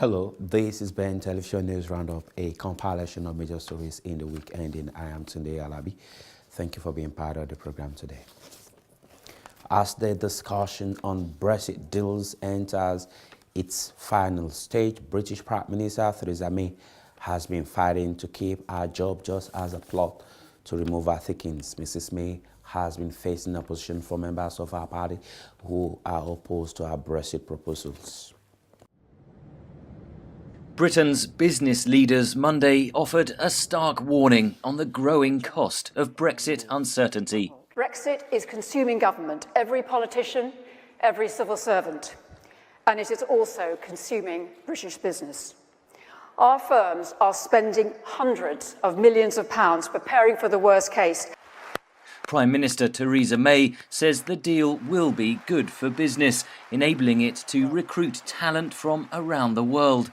Hello, this is Bentv News Roundup, a compilation of major stories in the week ending. I am Tunde Alabi. Thank you for being part of the program today. As the discussion on Brexit deals enters its final stage, British Prime Minister Theresa May has been fighting to keep her job just as a plot to remove her thickens. Mrs. May has been facing opposition from members of her party who are opposed to her Brexit proposals. Britain's business leaders Monday offered a stark warning on the growing cost of Brexit uncertainty. Brexit is consuming government, every politician, every civil servant, and it is also consuming British business. Our firms are spending hundreds of millions of pounds preparing for the worst case. Prime Minister Theresa May says the deal will be good for business, enabling it to recruit talent from around the world.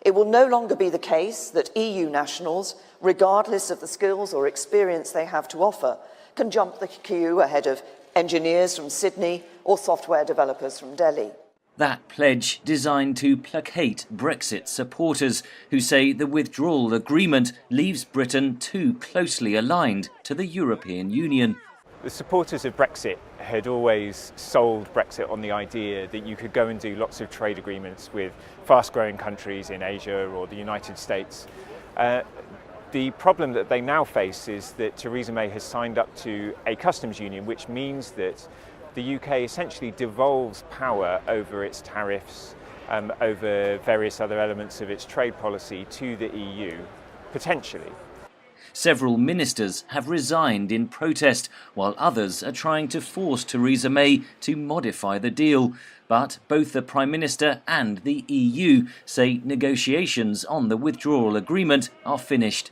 It will no longer be the case that EU nationals, regardless of the skills or experience they have to offer, can jump the queue ahead of engineers from Sydney or software developers from Delhi. That pledge designed to placate Brexit supporters who say the withdrawal agreement leaves Britain too closely aligned to the European Union. The supporters of Brexit had always sold Brexit on the idea that you could go and do lots of trade agreements with fast-growing countries in Asia or the United States. The problem that they now face is that Theresa May has signed up to a customs union, which means that the UK essentially devolves power over its tariffs, over various other elements of its trade policy to the EU, potentially. Several ministers have resigned in protest, while others are trying to force Theresa May to modify the deal. But both the Prime Minister and the EU say negotiations on the withdrawal agreement are finished.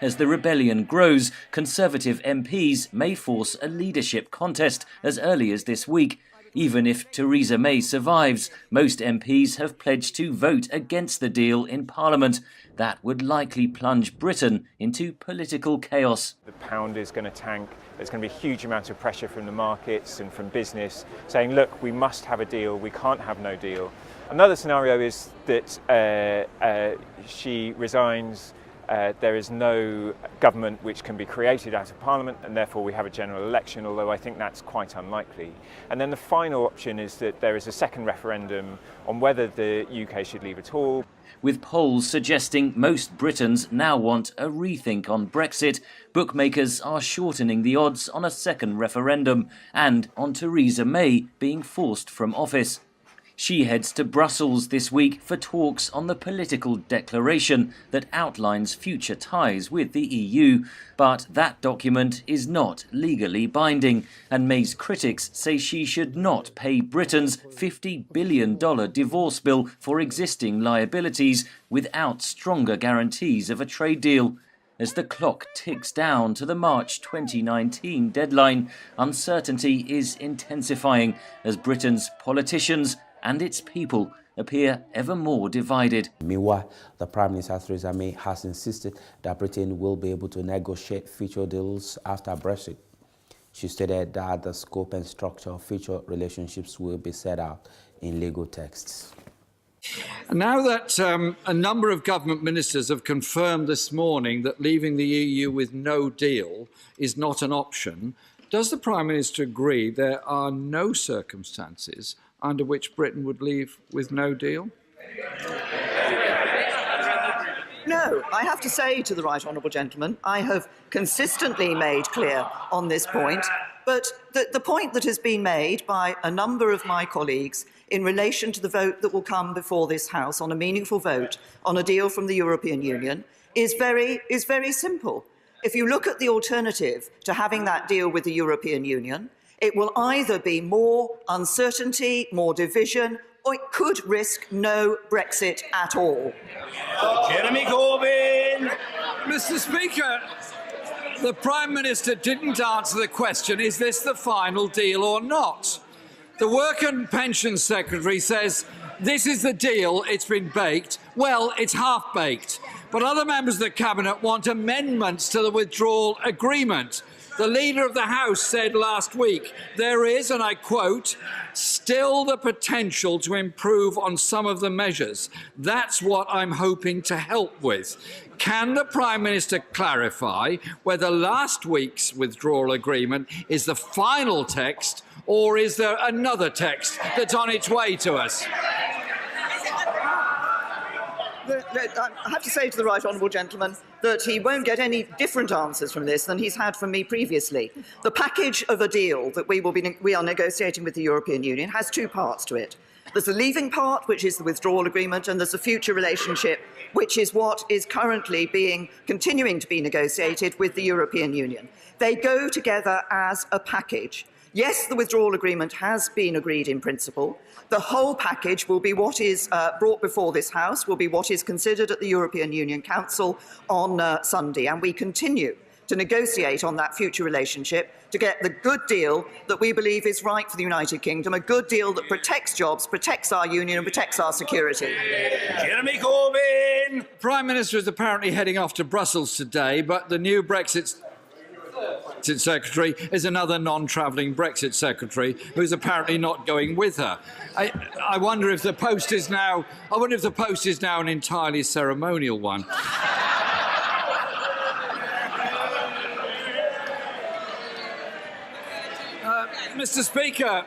As the rebellion grows, Conservative MPs may force a leadership contest as early as this week. Even if Theresa May survives, most MPs have pledged to vote against the deal in Parliament. That would likely plunge Britain into political chaos. The pound is going to tank. There's going to be a huge amount of pressure from the markets and from business saying, look, we must have a deal, we can't have no deal. Another scenario is that she resigns. There is no government which can be created out of Parliament, and therefore we have a general election, although I think that's quite unlikely. And then the final option is that there is a second referendum on whether the UK should leave at all. With polls suggesting most Britons now want a rethink on Brexit, bookmakers are shortening the odds on a second referendum and on Theresa May being forced from office. She heads to Brussels this week for talks on the political declaration that outlines future ties with the EU. But that document is not legally binding, and May's critics say she should not pay Britain's $50 billion divorce bill for existing liabilities without stronger guarantees of a trade deal. As the clock ticks down to the March 2019 deadline, uncertainty is intensifying as Britain's politicians and its people appear ever more divided. Meanwhile, the Prime Minister Theresa May has insisted that Britain will be able to negotiate future deals after Brexit. She stated that the scope and structure of future relationships will be set out in legal texts. Now that a number of government ministers have confirmed this morning that leaving the EU with no deal is not an option, does the Prime Minister agree there are no circumstances under which Britain would leave with no deal? No, I have to say to the right honourable gentleman, I have consistently made clear on this point, but the point that has been made by a number of my colleagues in relation to the vote that will come before this House on a meaningful vote on a deal from the European Union is very simple. If you look at the alternative to having that deal with the European Union, it will either be more uncertainty, more division, or it could risk no Brexit at all. Jeremy Corbyn! Mr. Speaker, the Prime Minister didn't answer the question, is this the final deal or not? The Work and Pensions Secretary says This is the deal. It's been baked. Well, it's half-baked. But other members of the Cabinet want amendments to the withdrawal agreement. The Leader of the House said last week, there is, and I quote, still the potential to improve on some of the measures. That's what I'm hoping to help with. Can the Prime Minister clarify whether last week's withdrawal agreement is the final text, or is there another text that's on its way to us? I have to say to the right honourable gentleman that he won't get any different answers from this than he's had from me previously. The package of a deal that we are negotiating with the European Union has two parts to it. There's the leaving part, which is the withdrawal agreement, and there's a future relationship, which is what is currently continuing to be negotiated with the European Union. They go together as a package. Yes, the withdrawal agreement has been agreed in principle. The whole package will be what is brought before this House, will be what is considered at the European Union Council on Sunday, and we continue to negotiate on that future relationship to get the good deal that we believe is right for the United Kingdom, a good deal that protects jobs, protects our union and protects our security. Jeremy Corbyn! Prime Minister is apparently heading off to Brussels today, but the new Brexit Secretary is another non-travelling Brexit Secretary who's apparently not going with her. I wonder if the post is now. I wonder if the post is now an entirely ceremonial one. Mr. Speaker,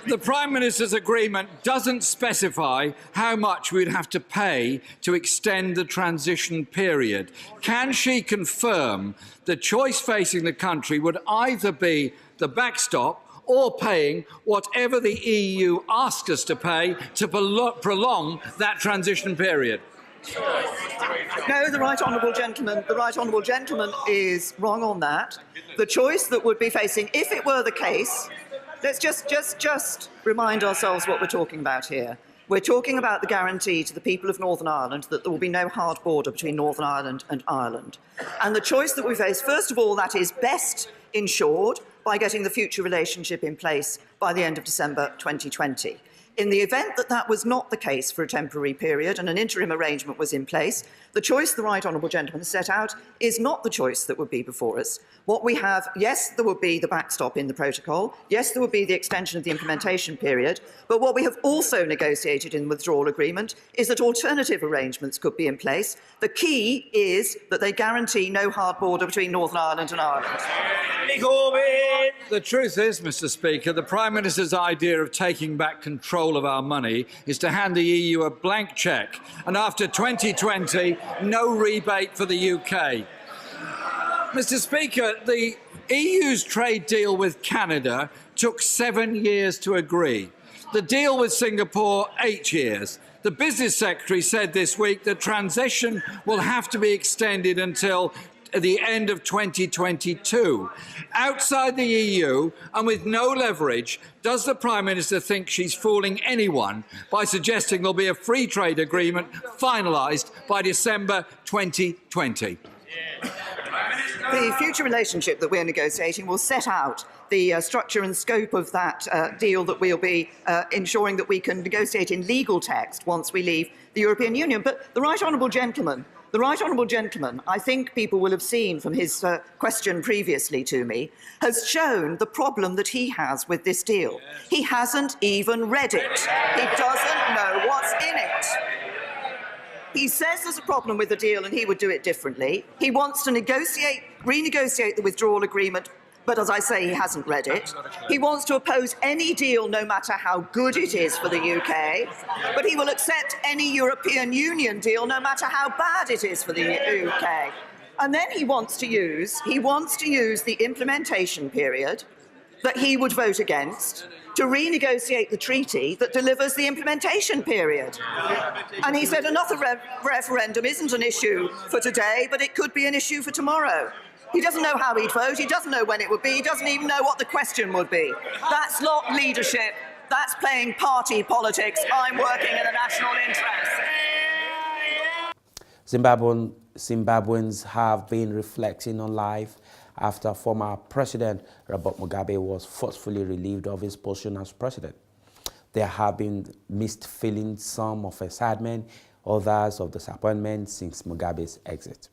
the Prime Minister's agreement doesn't specify how much we'd have to pay to extend the transition period. Can she confirm the choice facing the country would either be the backstop or paying whatever the EU asks us to pay to prolong that transition period? No, the right honourable gentleman is wrong on that. The choice that would be facing, if it were the case, let's just remind ourselves what we're talking about here. We're talking about the guarantee to the people of Northern Ireland that there will be no hard border between Northern Ireland and Ireland. And the choice that we face, first of all, that is best ensured by getting the future relationship in place by the end of December 2020. In the event that that was not the case for a temporary period and an interim arrangement was in place, the choice the right honourable gentleman set out is not the choice that would be before us. What we have, yes, there would be the backstop in the protocol, yes, there would be the extension of the implementation period, but what we have also negotiated in the withdrawal agreement is that alternative arrangements could be in place. The key is that they guarantee no hard border between Northern Ireland and Ireland. The truth is, Mr. Speaker, the Prime Minister's idea of taking back control of our money is to hand the EU a blank cheque, and after 2020, no rebate for the UK. Mr. Speaker, the EU's trade deal with Canada took 7 years to agree. The deal with Singapore, 8 years. The Business Secretary said this week that transition will have to be extended until the end of 2022. Outside the EU and with no leverage, does the Prime Minister think she's fooling anyone by suggesting there'll be a free trade agreement finalised by December 2020? The future relationship that we're negotiating will set out the structure and scope of that deal that we'll be ensuring that we can negotiate in legal text once we leave the European Union. But the right honourable gentleman, I think people will have seen from his question previously to me, has shown the problem that he has with this deal. He hasn't even read it. He doesn't know what's in it. He says there's a problem with the deal and he would do it differently. He wants to renegotiate the withdrawal agreement, but as I say, he hasn't read it. He wants to oppose any deal, no matter how good it is for the UK, but he will accept any European Union deal, no matter how bad it is for the UK. And then he wants to use the implementation period that he would vote against to renegotiate the treaty that delivers the implementation period. And he said another referendum isn't an issue for today, but it could be an issue for tomorrow. He doesn't know how he'd vote, he doesn't know when it would be, he doesn't even know what the question would be. That's not leadership, that's playing party politics. I'm working in the national interest. Zimbabweans have been reflecting on life after former President Robert Mugabe was forcefully relieved of his position as president. There have been mixed feelings, some of excitement, others of disappointment since Mugabe's exit.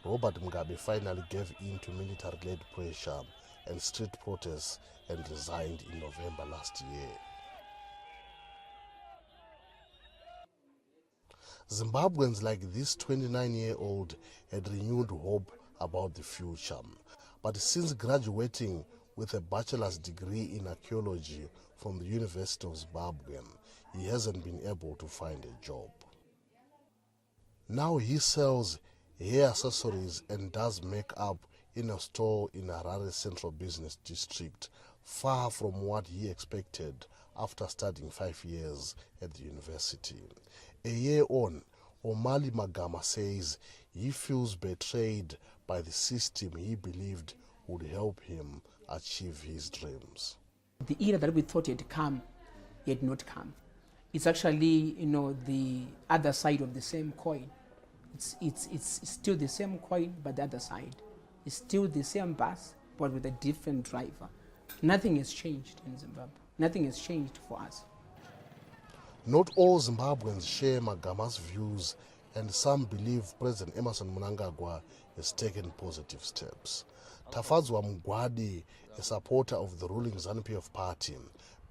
Robert Mugabe finally gave in to military-led pressure and street protests and resigned in November last year. Zimbabweans like this 29-year-old had renewed hope about the future. But since graduating with a bachelor's degree in archaeology from the University of Zimbabwe, he hasn't been able to find a job. Now he sells hair accessories and does makeup in a store in Harare Central Business District, far from what he expected after studying 5 years at the university. A year on, Omali Magama says he feels betrayed by the system he believed would help him achieve his dreams. The era that we thought had come, yet not come. It's actually, the other side of the same coin. It's still the same coin, but the other side. It's still the same bus, but with a different driver. Nothing has changed in Zimbabwe. Nothing has changed for us. Not all Zimbabweans share Magama's views, and some believe President Emmerson Mnangagwa has taken positive steps. Tafadzwa Mugwadi, a supporter of the ruling ZANU-PF party,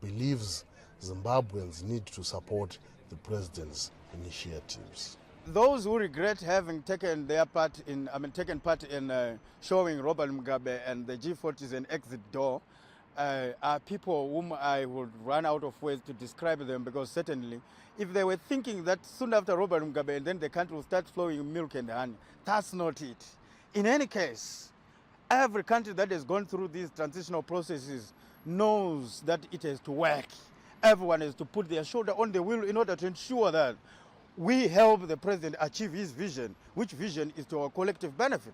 believes Zimbabweans need to support the president's initiatives. Those who regret having taken part in showing Robert Mugabe and the G40s an exit door are people whom I would run out of words to describe them, because certainly if they were thinking that soon after Robert Mugabe and then the country will start flowing milk and honey, that's not it. In any case, every country that has gone through these transitional processes knows that it has to work. Everyone has to put their shoulder on the wheel in order to ensure that we help the president achieve his vision, which vision is to our collective benefit.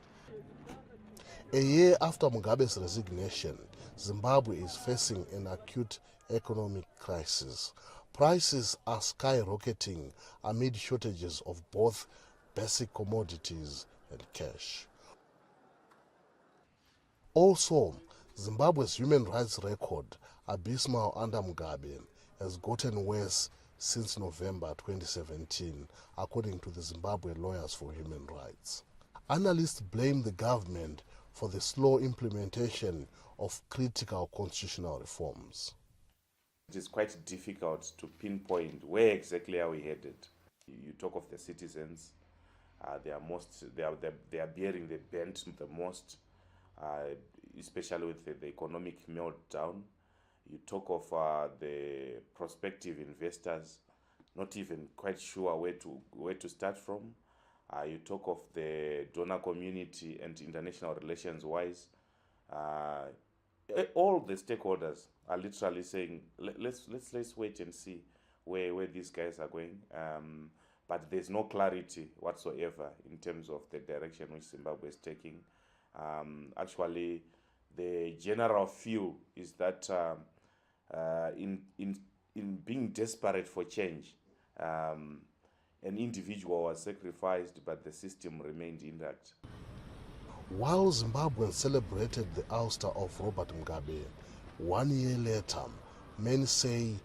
A year after Mugabe's resignation, Zimbabwe is facing an acute economic crisis. Prices are skyrocketing amid shortages of both basic commodities and cash. Also, Zimbabwe's human rights record, abysmal under Mugabe, has gotten worse since November 2017, according to the Zimbabwe Lawyers for Human Rights. Analysts blame the government for the slow implementation of critical constitutional reforms. It is quite difficult to pinpoint where exactly are we headed. You talk of the citizens, they are bearing the brunt the most, especially with the economic meltdown. You talk of the prospective investors, not even quite sure where to start from. You talk of the donor community and international relations wise. All the stakeholders are literally saying, let's wait and see where these guys are going. But there's no clarity whatsoever in terms of the direction which Zimbabwe is taking. Actually, the general feel is that in being desperate for change, an individual was sacrificed, but the system remained intact. While Zimbabweans celebrated the ouster of Robert Mugabe, 1 year later, many say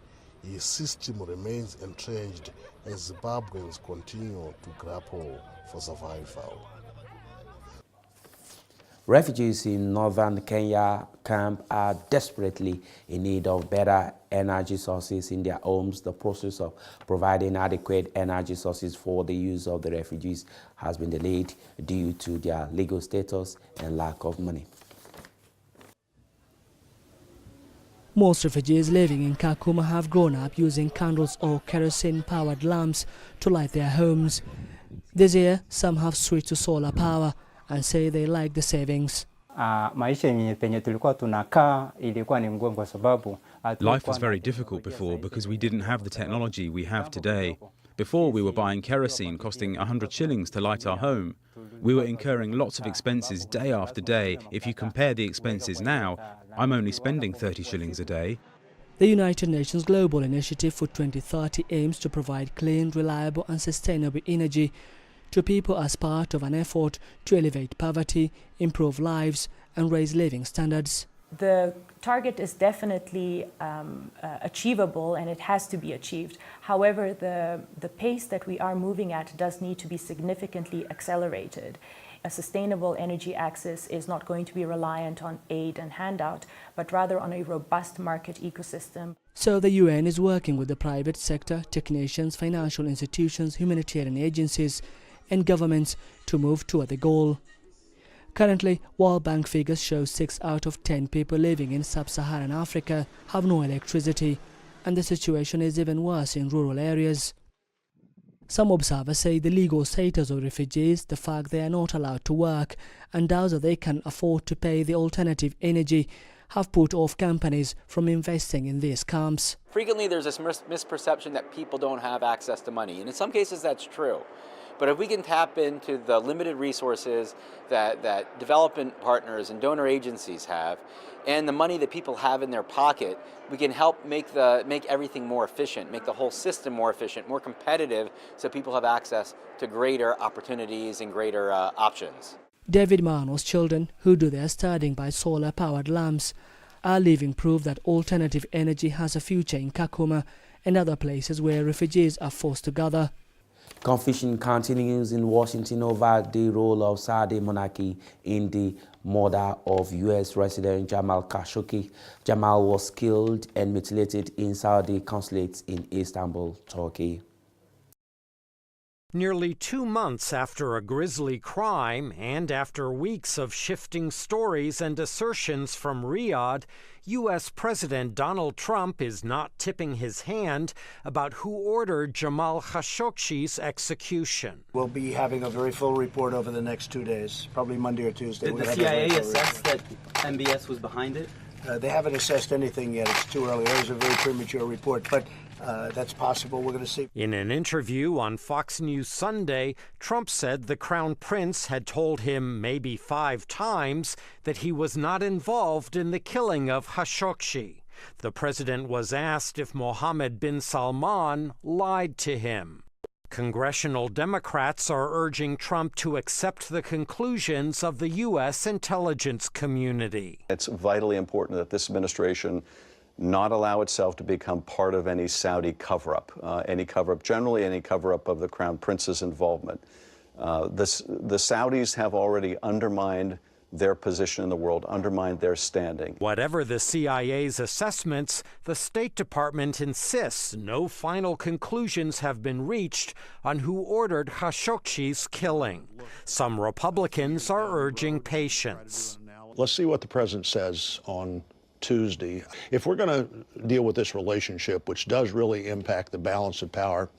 his system remains entrenched as Zimbabweans continue to grapple for survival. Refugees in northern Kenya camp are desperately in need of better energy sources in their homes. The process of providing adequate energy sources for the use of the refugees has been delayed due to their legal status and lack of money. Most refugees living in Kakuma have grown up using candles or kerosene-powered lamps to light their homes. This year, some have switched to solar power and say they like the savings. Life was very difficult before because we didn't have the technology we have today. Before, we were buying kerosene costing 100 shillings to light our home. We were incurring lots of expenses day after day. If you compare the expenses now, I'm only spending 30 shillings a day. The United Nations Global Initiative for 2030 aims to provide clean, reliable and sustainable energy to people as part of an effort to elevate poverty, improve lives and raise living standards. the target is definitely achievable, and it has to be achieved. However, the pace that we are moving at does need to be significantly accelerated. A sustainable energy access is not going to be reliant on aid and handout, but rather on a robust market ecosystem. So the UN is working with the private sector, technicians, financial institutions, humanitarian agencies and governments to move toward the goal. Currently, World Bank figures show 6 out of 10 people living in sub-Saharan Africa have no electricity, and the situation is even worse in rural areas. Some observers say the legal status of refugees, the fact they are not allowed to work, and doubts that they can afford to pay the alternative energy have put off companies from investing in these camps. Frequently there's this misperception that people don't have access to money, and in some cases that's true. But if we can tap into the limited resources that development partners and donor agencies have, and the money that people have in their pocket, we can help make everything more efficient, make the whole system more efficient, more competitive, so people have access to greater opportunities and greater options. David Mano's children, who do their studying by solar-powered lamps, are living proof that alternative energy has a future in Kakuma and other places where refugees are forced to gather. Confusion continues in Washington over the role of Saudi monarchy in the murder of U.S. resident Jamal Khashoggi. Jamal was killed and mutilated in Saudi consulate in Istanbul, Turkey. Nearly 2 months after a grisly crime and after weeks of shifting stories and assertions from Riyadh, U.S. President Donald Trump is not tipping his hand about who ordered Jamal Khashoggi's execution. We'll be having a very full report over the next 2 days, probably Monday or Tuesday. Did the CIA assess that MBS was behind it? They haven't assessed anything yet. It's too early. It was a very premature report, but that's possible. We're going to see. In an interview on Fox News Sunday, Trump said the Crown Prince had told him maybe 5 times that he was not involved in the killing of Khashoggi. The president was asked if Mohammed bin Salman lied to him. Congressional Democrats are urging Trump to accept the conclusions of the U.S. intelligence community. It's vitally important that this administration not allow itself to become part of any Saudi cover-up, generally any cover-up of the Crown Prince's involvement. The Saudis have already undermined their position in the world, undermined their standing. Whatever the CIA's assessments, the State Department insists no final conclusions have been reached on who ordered Khashoggi's killing. Some Republicans are urging patience. Let's see what the president says on Tuesday. If we're going to deal with this relationship, which does really impact the balance of power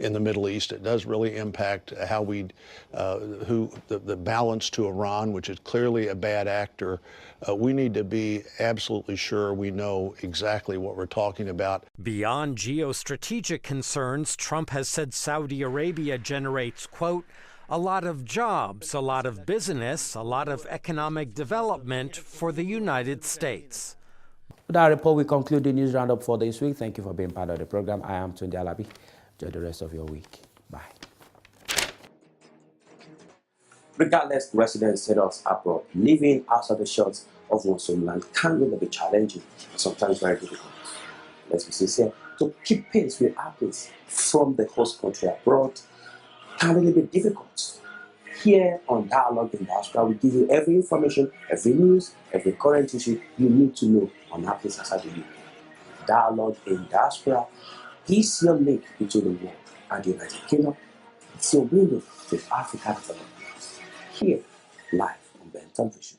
in the Middle East, it does really impact how the balance to Iran, which is clearly a bad actor. We need to be absolutely sure we know exactly what we're talking about. Beyond geostrategic concerns, Trump has said Saudi Arabia generates, quote, a lot of jobs, a lot of business, a lot of economic development for the United States. With that report, we conclude the news roundup for this week. Thank you for being part of the program. I am Tunde Alabi. Enjoy the rest of your week. Bye. Regardless, residents settles abroad, living outside the shores of one's homeland can really be challenging and sometimes very difficult. Let's be sincere, to keep pace with updates from the host country abroad can really be difficult. Here on Dialogue in Diaspora, we give you every information, every news, every current issue you need to know on happenings outside the UK. Dialogue in Diaspora is your link into the world and the United Kingdom. It's your window to Africa development. Here, live on Bentv.